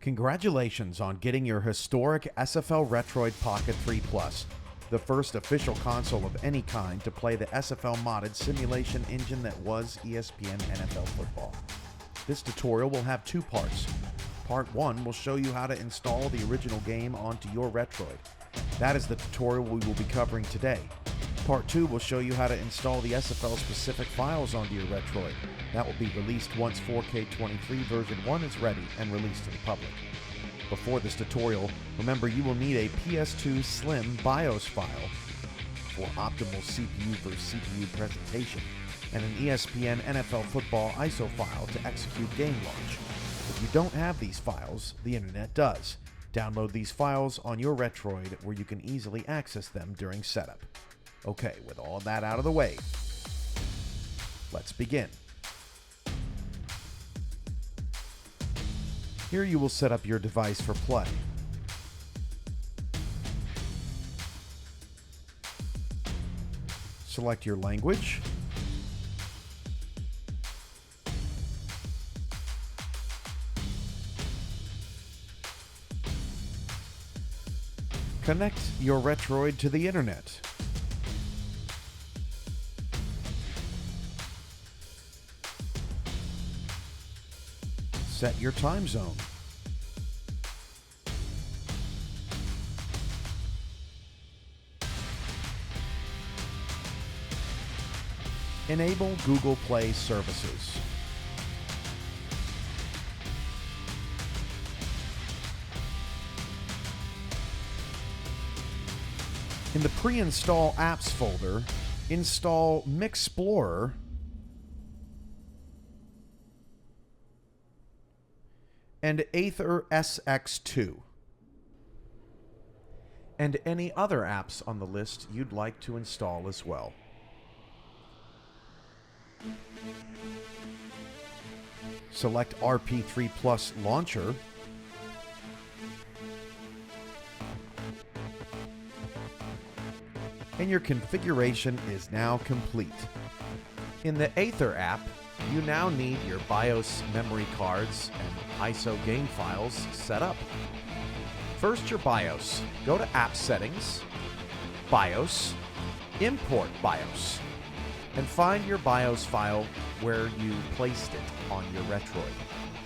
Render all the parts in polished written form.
Congratulations on getting your historic SFL Retroid Pocket 3 Plus, the first official console of any kind to play the SFL modded simulation engine that was ESPN NFL Football. This tutorial will have two parts. Part 1 will show you how to install the original game onto your Retroid. That is the tutorial we will be covering today. Part 2 will show you how to install the SFL specific files onto your Retroid. That will be released once 4K23 version 1 is ready and released to the public. Before this tutorial, remember you will need a PS2 Slim BIOS file for optimal CPU versus CPU presentation, and an ESPN NFL Football ISO file to execute game launch. If you don't have these files, the internet does. Download these files on your Retroid where you can easily access them during setup. Okay, with all that out of the way, let's begin. Here you will set up your device for play. Select your language. Connect your Retroid to the internet. Set your time zone. Enable Google Play services. In the pre-install apps folder, install Mixplorer and Aether SX2, and any other apps on the list you'd like to install as well. Select RP3 Plus Launcher, and your configuration is now complete. In the Aether app, you now need your BIOS memory cards and ISO game files set up. First, your BIOS. Go to App Settings, BIOS, Import BIOS, and find your BIOS file where you placed it on your Retroid.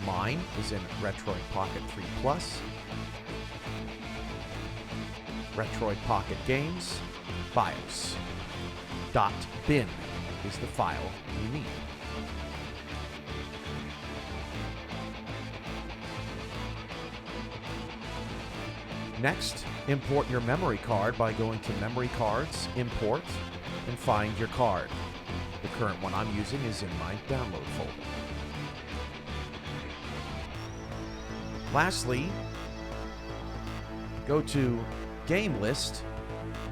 Mine is in Retroid Pocket 3 Plus, Retroid Pocket Games, BIOS. .bin is the file you need. Next, import your memory card by going to Memory Cards, Import, and find your card. The current one I'm using is in my download folder. Lastly, go to Game List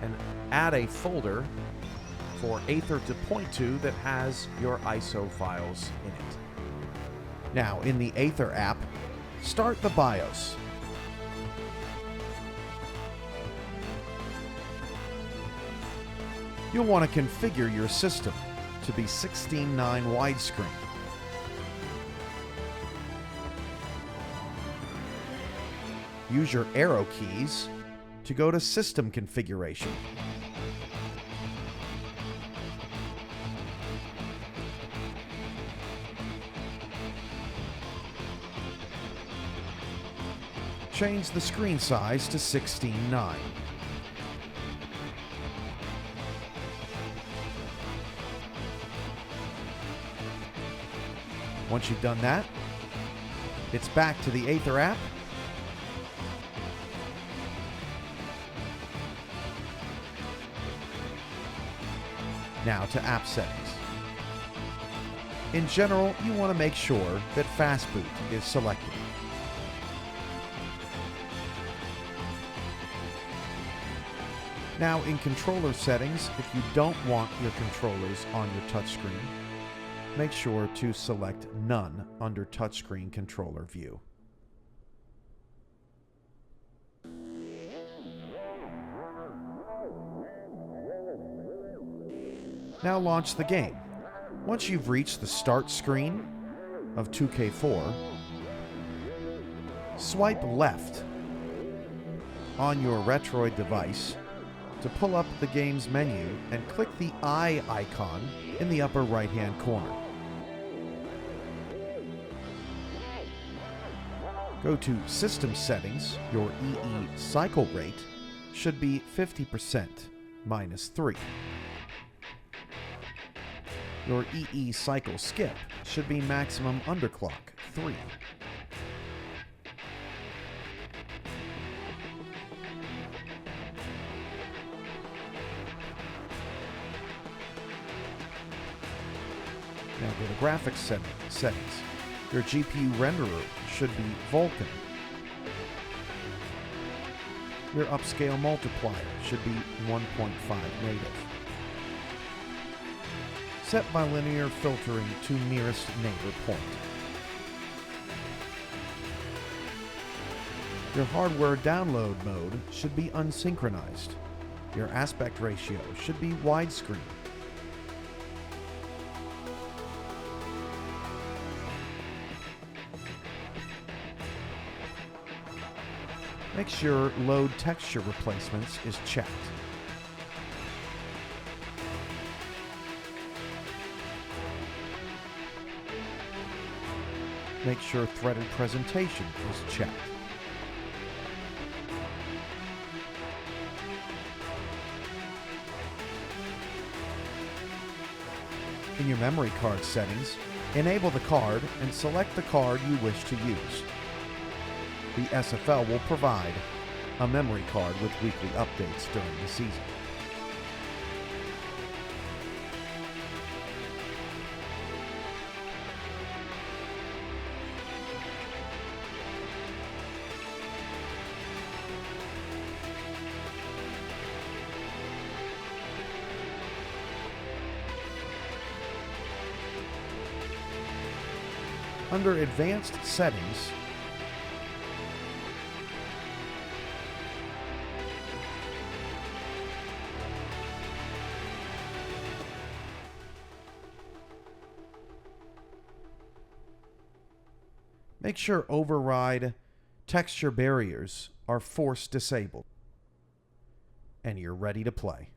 and add a folder for Aether to point to that has your ISO files in it. Now, in the Aether app, start the BIOS. You'll want to configure your system to be 16:9 widescreen. Use your arrow keys to go to System Configuration. Change the screen size to 16:9. Once you've done that, it's back to the Aether app. Now to App Settings. In general, you want to make sure that Fastboot is selected. Now in controller settings, if you don't want your controllers on your touchscreen, make sure to select None under Touchscreen Controller View. Now launch the game. Once you've reached the start screen of 2K4, Swipe left on your Retroid device to pull up the game's menu and click the eye icon in the upper right-hand corner. Go to System Settings. Your EE cycle rate should be 50% -3. Your EE cycle skip should be maximum underclock 3. Now go to Graphics settings. Your GPU renderer should be Vulkan. Your upscale multiplier should be 1.5 native. Set bilinear filtering to nearest neighbor point. Your hardware download mode should be unsynchronized. Your aspect ratio should be widescreen. Make sure Load Texture Replacements is checked. Make sure Threaded Presentation is checked. In your memory card settings, enable the card and select the card you wish to use. The SFL will provide a memory card with weekly updates during the season. Under Advanced Settings, make sure Override Texture Barriers are force disabled. And you're ready to play.